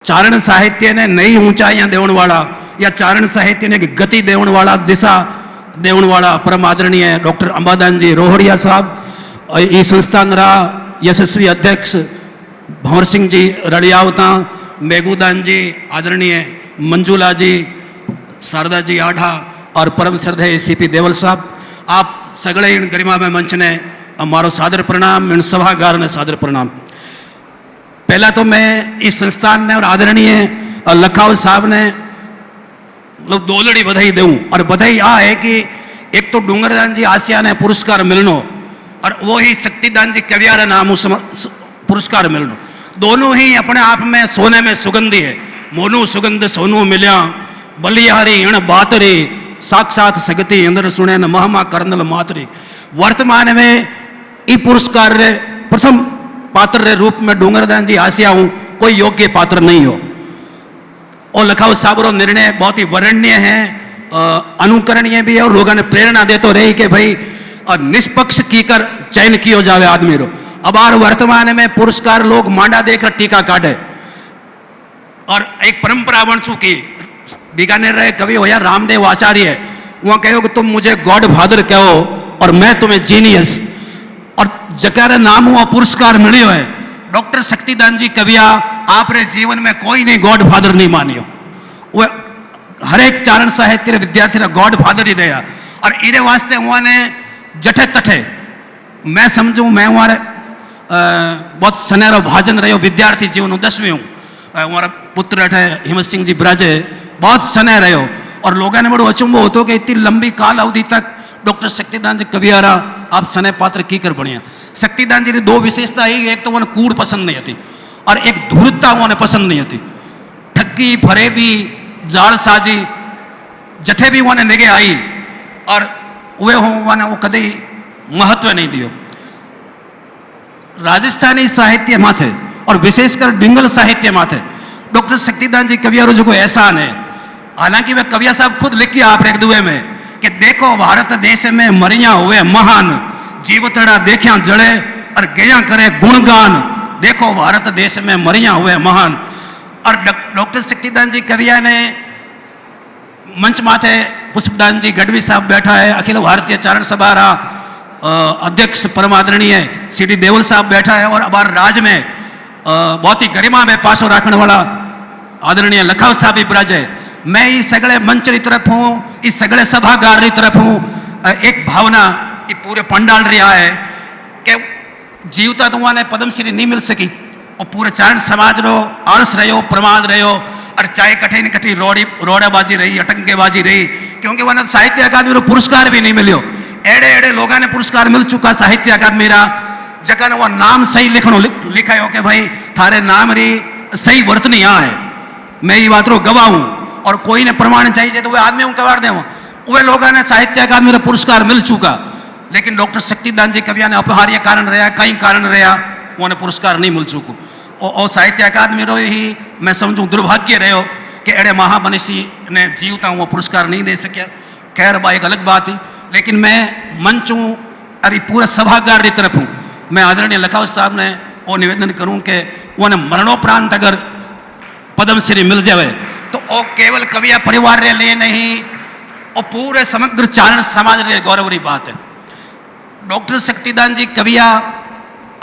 चारण साहित्य ने नई ऊंचाइयां देवन वाला या चारण साहित्य ने गति देवन वाला, दिशा देवन वाला परम आदरणीय डॉक्टर अंबादान जी रोहड़िया साहब, ये संस्थान रा यशस्वी अध्यक्ष भंवर सिंह जी रड़ियावता, मेघूदान जी, आदरणीय मंजूला जी, शारदा जी आढ़ा और परम श्रद्धेय सीपी देवल साहब, आप सगड़े इन गरिमामय मंच ने मारो सादर प्रणाम, इन सभागार ने सादर प्रणाम। पहला तो मैं इस संस्थान ने और आदरणीय लखाव साहब ने मतलब दोलड़ी बधाई दूं, और बधाई आ है कि एक तो डूंगरदान जी आसिया ने पुरस्कार मिलनो और वो ही शक्तिदान जी कवियारा नाम पुरस्कार मिलनो, दोनों ही अपने आप में सोने में सुगंधी है। मोनू सुगंध सोनू मिल्या, बलिहारी अण बातरी, साक्षात सगती इंद्र सुने न महमा करनल मातरी। वर्तमान में ई पुरस्कार रे प्रथम पात्र रे रूप में डूंगरदान जी आसिया हूं, कोई योग्य पात्र नहीं हो। और लखाव साहब रो निर्णय बहुत ही वर्णनीय है, अनुकरणीय भी है और लोगों ने प्रेरणा दे तो रही कि भाई निष्पक्ष कीकर चयन किया जावे आदमी रो। अब आर वर्तमान में पुरस्कार लोग मांडा देकर टीका काटे, और एक परंपरा बन चुकी। बीकानेर रहे कवि होया रामदेव आचार्य, वहां कहो कि तुम मुझे गॉड फादर कहो और मैं तुम्हें जीनियस, और जकार नाम हुआ पुरस्कार मिलियो है डॉक्टर शक्तिदान जी कविया, आपरे जीवन में कोई नहीं गॉड फादर नहीं मानियो। वह हर एक चारण साहित्य विद्यार्थी गॉड फादर ही रहा, और इने वास्ते उन्होंने जठे तठे मैं समझू, मैं हमारे बहुत सनेरो भाजन रहो विद्यार्थी जीवन 10वीं हूँ, हमारा पुत्र अठे हिम्मत सिंह जी ब्राजे बहुत सने रहो, और लोगों ने बड़ो अचंभो होतो कि इतनी लंबी काल अवधि तक डॉक्टर शक्तिदान जी कवियारा आप सने पात्र की कर बढ़िया। शक्तिदान जी की दो विशेषता ही, एक तो उन्हें कूड़ पसंद नहीं होती और एक धूर्तता उन्हें पसंद नहीं होती। ठगी फरेबी जालसाजी जठे भी उन्हें निगे आई और वे होने वो कभी महत्व नहीं दियो। राजस्थानी साहित्य माथे और विशेषकर डिंगल साहित्य माथे डॉक्टर शक्तिदान जी कवियारो जो एहसान है। हालांकि वे कविया साहब खुद लिखी आप एक दुए में कि देखो भारत देश में मरिया हुए महान, जीवतड़ा देखा जड़े और गया करे गुणगान, देखो भारत देश में मरिया हुए महान। और डॉक्टर शक्तिदान जी कविया ने मंच माथे पुष्पदान जी गढ़वी साहब बैठा है, अखिल भारतीय चारण सभा रा अध्यक्ष परमादरणीय सीडी देवल साहब बैठा है, और अबार राज में बहुत ही गरिमा में पासो रखने वाला आदरणीय लखाव साहब भी ब्राजे। मैं इस सगड़े मंच की तरफ हूँ, इस सगड़े सभागार की तरफ हूँ। एक भावना ये पूरे पंडाल रहा है कि जीवता तो वहाँ पद्मश्री नहीं मिल सकी, और पूरे चारण समाज रो आलस रहो, प्रमाद रहो, और चाहे कठिन कठिन रोड़ाबाजी रही, अटंकेबाजी रही, क्योंकि वहाँ साहित्य अकादमी रो पुरस्कार भी नहीं मिलो। एड़े एड़े लोगों ने पुरस्कार मिल चुका साहित्य अकादमी रा, जगह वो नाम सही लिखा हो कि भाई थारे नाम री सही वर्तनी यहाँ है, मैं ये बात रो गवाह हूँ, और कोई ने प्रमाण चाहिए तो वे आदमी हूँ कवाड़ दे। वे लोगों ने साहित्य अकादमी रा पुरस्कार मिल चुका, लेकिन डॉक्टर शक्तिदान जी कविया ने अपहार्य कारण रहा, कई कारण रहा, उन्हें पुरस्कार नहीं मिल चुको। और साहित्य अकादमी रो ही मैं समझूँ दुर्भाग्य रहो कि एड़े महामनीषी ने जीवता वो पुरस्कार नहीं दे सकिया। खैर बा एक अलग बात ही, लेकिन मैं मंच हूँ अरे पूरा सभागार की तरफ हूँ। मैं आदरणीय लखाव साहब ने वो निवेदन करूँ कि उन्हें मरणोपरांत अगर पद्मश्री मिल जाए तो वो केवल कविया परिवार रे लिए नहीं, और पूरे समग्र चारण समाज रे गौरव की बात है। डॉक्टर शक्तिदान जी कविया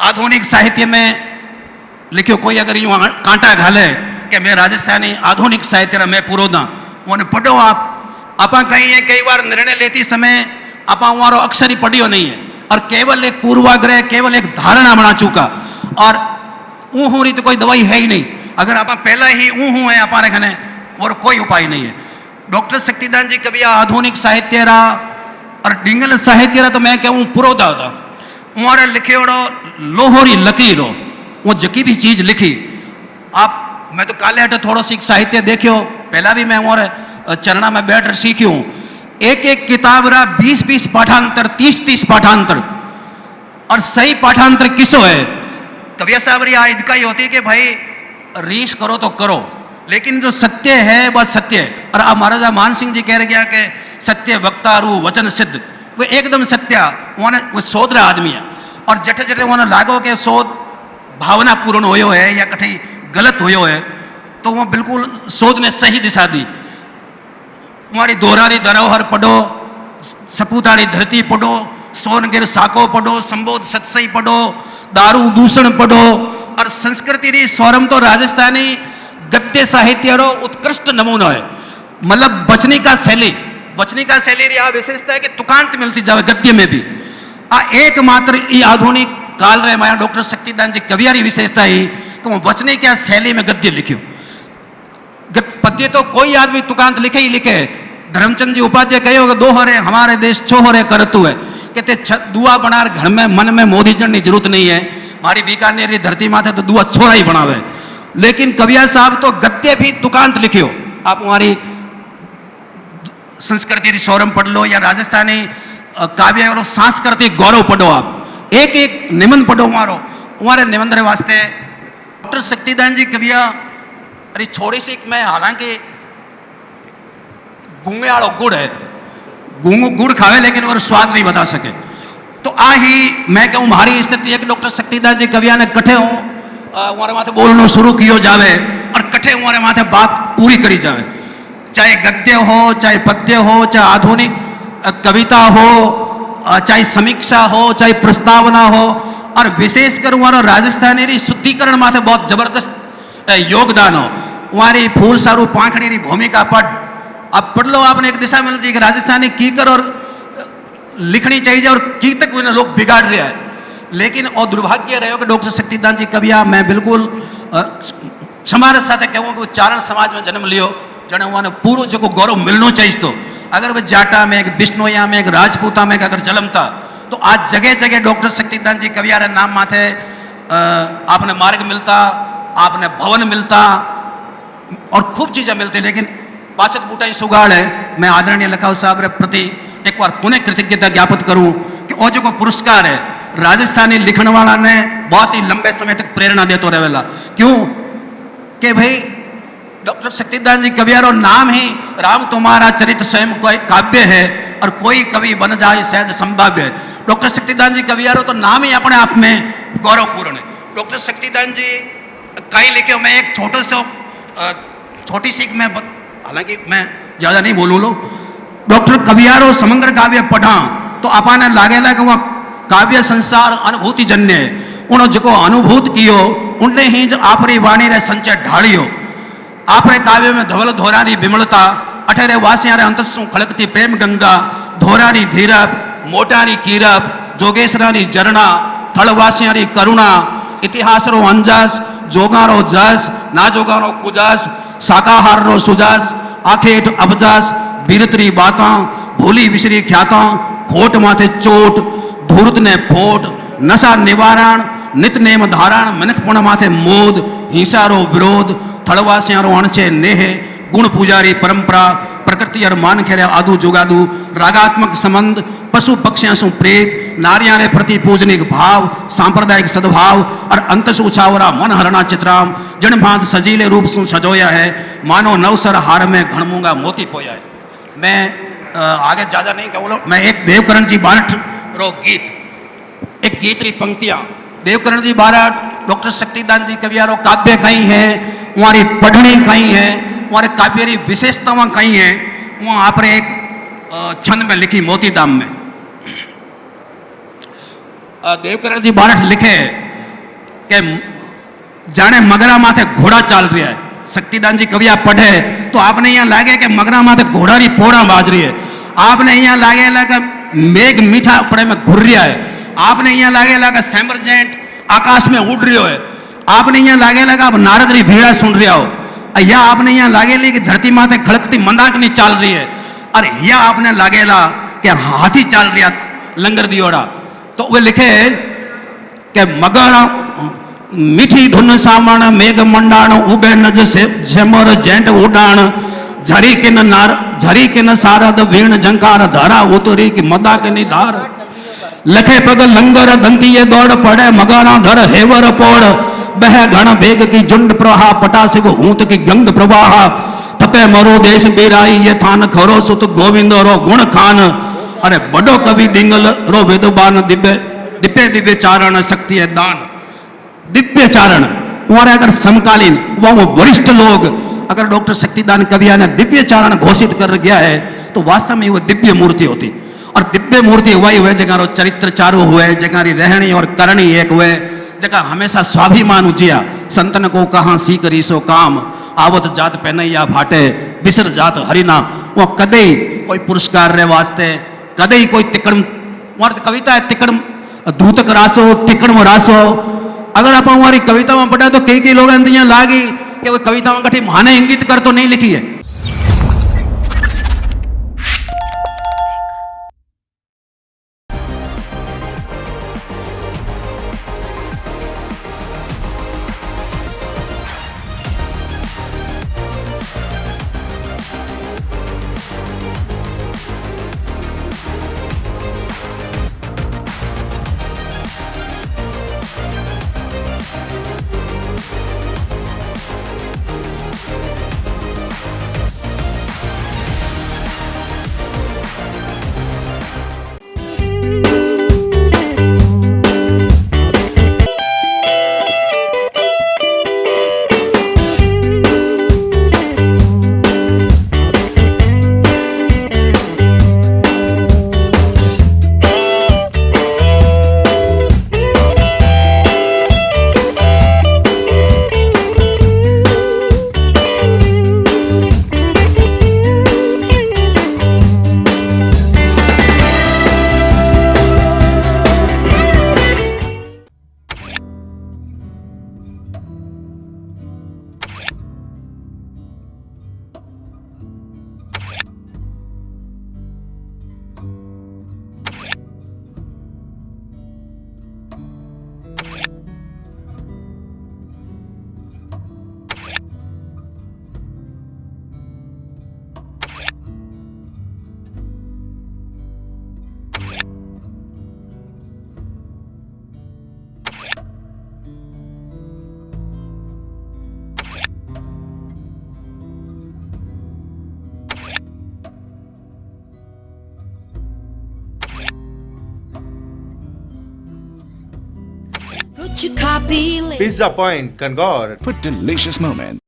आधुनिक साहित्य में लिखियो, कोई अगर यूँ कांटा घाले कि मैं राजस्थानी आधुनिक साहित्य रा मैं पूरो दा, उन्हें पढ़ो आप कहीं है कई बार निर्णय लेती समय आप वहां अक्षर ही पढ़ियो नहीं है, और केवल एक पूर्वाग्रह, केवल एक धारणा बना चुका, और ऊँ हूँ रही तो कोई दवाई है ही नहीं। अगर आप पहला ही ऊँ हूँ है हमारे घने और कोई उपाय नहीं है। डॉक्टर शक्तिदान जी कविया आधुनिक साहित्य रा और डिंगल साहित्य रा तो मैं कहूँ पुरोधा था। उन्होंने लिखे लोहोरी लकीरो, वो जकी भी चीज लिखी आप, मैं तो काले हटे थोड़ा सी साहित्य देखियो, पहला भी मैं हमारे चरणा में बैठ सीखी हूँ। एक एक किताब रा 20-20 पाठांतर, 30-30 पाठांतर, और सही पाठांतर किसो है कविया साहब री आयद का ही होती कि भाई रीस करो तो करो, लेकिन जो सत्य है वह सत्य है। और अब महाराजा मान सिंह जी कह रहे क्या कि सत्य वक्तारू वचन सिद्ध, वो एकदम सत्य, वो शोध रहा आदमी है, और जठे जठे उन्हें लागो कि शोध भावना पूर्ण होयो है या कठी गलत होयो है, तो वो बिल्कुल शोध ने सही दिशा दी। हमारी दोहरारी धरोहर पढ़ो, सपूतारी धरती पढ़ो, सोनगिर साको पढ़ो, संबोध सत्सई पढ़ो, दारू दूषण पढ़ो। और संस्कृति री स्वरम तो राजस्थानी गद्य साहित्य रो उत्कृष्ट नमूनो है। मतलब बचनी का शैली री आ विशेषता है कि तुकांत मिलती जावे गद्य में भी। आ एकमात्र ई आधुनिक काल रे माया डॉक्टर शक्तिदान जी कवियारी विशेषता ही कि वो बचने क्या शैली में गद्य लिख्यो। पद्य तो कोई आदमी तुकांत लिखे ही लिखे। धर्मचंद जी उपाध्याय कहे होगा दो हरे हमारे देश छो हरे करतु है, कहते दुआ बनार घर में मन में मोदी जन की जरूरत नहीं है। हमारी बीकानेर की धरती माथे तो दुआ छोरा ही बनावे। लेकिन कविया साहब तो गद्य भी तुकांत लिखियो। आप हमारी संस्कृति री सौरम पढ़ लो या राजस्थानी काव्य और सांस्कृतिक गौरव पढ़ो। आप एक एक निबंध पढ़ो हमारे निबंध रे वास्ते डॉक्टर शक्तिदान जी कविया अरे छोड़ी सी मैं हालांकि गूंगे वालों गुड़ है, गुड़ खावे लेकिन और स्वाद नहीं बता सके। तो आ ही मैं कहूँ हमारी स्थिति है कि डॉक्टर शक्तिदास जी कविया ने कठे हो हमारे माथे बोलना शुरू कियो जावे और कठे हमारे माथे बात पूरी करी जावे। चाहे गद्य हो, चाहे पद्य हो, चाहे आधुनिक कविता हो, चाहे समीक्षा हो, चाहे प्रस्तावना हो। और विशेषकर हमारा राजस्थानी शुद्धिकरण माथे बहुत जबरदस्त योगदान हो। हमारी फूल सारू पाखड़ी री भूमिका अब पढ़ लो। आपने एक दिशा मिल जाए कि राजस्थानी कीकर और लिखनी चाहिए और की तक लोग बिगाड़ रहे हैं। लेकिन और दुर्भाग्य रहे हो कि डॉक्टर शक्तिदान जी कविया मैं बिल्कुल क्षमार साथ कहूँ कि वो चारण समाज में जन्म लियो जने उन्होंने पूरा जो गौरव मिलना चाहिए। तो अगर वह जाटा में, एक बिश्नोया में, एक राजपूता में अगर जन्मता तो आज जगह जगह डॉक्टर शक्तिदान जी कविया रे नाम माथे आपने मार्ग मिलता, आपने भवन मिलता और खूब चीजें मिलती। लेकिन पाशत बूटा ही सुगाड़ है। मैं आदरणीय लखाव साहब रे प्रति एक बार पुनः कृतज्ञता ज्ञापित करूं कि वो जो पुरस्कार है राजस्थानी लिखने वाला ने बहुत ही लंबे समय तक प्रेरणा देते रहेला। क्यों कि भाई डॉक्टर शक्तिदान जी कवियारो नाम ही राम तुम्हारा चरित्र स्वयं कोई काव्य है और कोई कवि बन जाए सहज संभाव्य है। डॉक्टर शक्तिदान जी कवियारो तो नाम ही अपने आप में गौरवपूर्ण है। डॉक्टर शक्तिदान जी कई लिखे। मैं एक छोटी सी मैं हालांकि मैं ज़्यादा नहीं बोलूँ लो। डॉक्टर कवियारो समग्र काव्य पढ़ा तो अपाने लागेला कि वह काव्य संसार अनुभूति जन्य है। उन्होंने जो अनुभूत कियो उनने ही जो आपरी वाणी रे संचय ढालियो। आपरे काव्य में धवल धोरानी विमलता, अठेरे वासियारे अंतसु खड़कती प्रेम गंगा, धोरानी धीरप, मोटानी कीरप, जोगेश्वरानी जरना, थलवासियारी करुणा, इतिहासरो अंजस, जोगारो जस, ना जोगारो कुजस, शाकाहार रो सुजस, आखेट अबजस, बीरतरी बाता, भूली विसरी ख्याता, खोट माथे चोट, धूर्त ने फोट, नशा निवारण, नित नेम धारण, मनखपुण माथे मोद, हिंसारो विरोध, थड़वासियारो अणचे नेह, गुण पुजारी परंपरा, प्रकृति और मान खेरे आदू जुगादू, रागात्मक संबंध, पशु पक्षियां सु प्रेत, नारियां रे प्रति पूजनिक भाव, सांप्रदायिक सद्भाव और अंतस उछावरा मन हरणा चित्राम, जन भांत सजीले रूप सु सजोया है, मानो नवसर हार में घणमूंगा मोती पोया है। मैं आगे ज्यादा नहीं कहूँ। मैं एक देवकरण जी बारठ रो गीत, एक गीत री पंक्तियां देवकरण जी बारठ डॉक्टर शक्तिदान जी कवियारो काव्य कई है, हमारी पढ़नी कई है, हमारे काव्य री विशेषतावां कई है। वहाँ आपने एक छंद में लिखी मोतीदाम में देवकरण जी बारठ लिखे कि जाने मगरा माथे घोड़ा चाल रहा है। शक्तिदान जी कविया पढ़े तो आपने यहाँ लागे कि मगरा माथे घोड़ा री पोड़ा बाज रही है। आपने यहाँ लागे कि मेघ मीठा पड़े में घुर रहा है। आपने यहाँ लागे लगा सैमरजेंट आकाश में उड़ रही है। आपने यहाँ लागे लगा अब नारद री भीड़ा सुन रहा हो। या आपने यहाँ लागेली कि धरती माथे खड़कती मंदाकिनी चाल रही है। और या आपने लागेला कि हाथी चाल रहा लंगर दियोड़ा। तो वे लिखे कि मगर मीठी धुन सामण मेघ मंडाण उबे नज से झमर जेंट उडाण झरी किन सारद वीण झंकार धारा उतरी की मदा के निधार लखे पग लंगर दंतीये दौड़ पड़े मगारा धर हेवर पोड़ बह घण बेग की झुंड प्रवाह पटासिक हूत की गंग प्रवाह तपे मरो देश बीराई ये थान खरो सुत गोविंद रो गुण खान। अरे बड़ो कवि डिंगल रो वेदबान दिव्य दिव्य दिव्य चारण शक्ति है दान। दिव्य चारण और अगर समकालीन वो वरिष्ठ लोग अगर डॉक्टर शक्तिदान कविया ने दिव्य चारण घोषित कर गया है तो वास्तव में वो दिव्य मूर्ति होती। और दिव्य मूर्ति वही हुए जगह रो चरित्र चारू हुए, जगह री रहनी और करनी एक हुए, जगह हमेशा स्वाभिमान उजिया। संतन को कहाँ सी करी सो काम, आवत जात पहनैया फाटे, बिसर जात हरिना। वो कदे कोई पुरस्कार रे वास्ते, कदे कोई तिकड़ और कविता है तिकड़ धूतक रासो तिकड़ रासो। अगर आप हमारी कविता में पढ़ा तो कई लोग लागी कि वो कविता में कठी माने इंगित कर तो नहीं लिखी है। Pizza Point, Kangor. For delicious moments.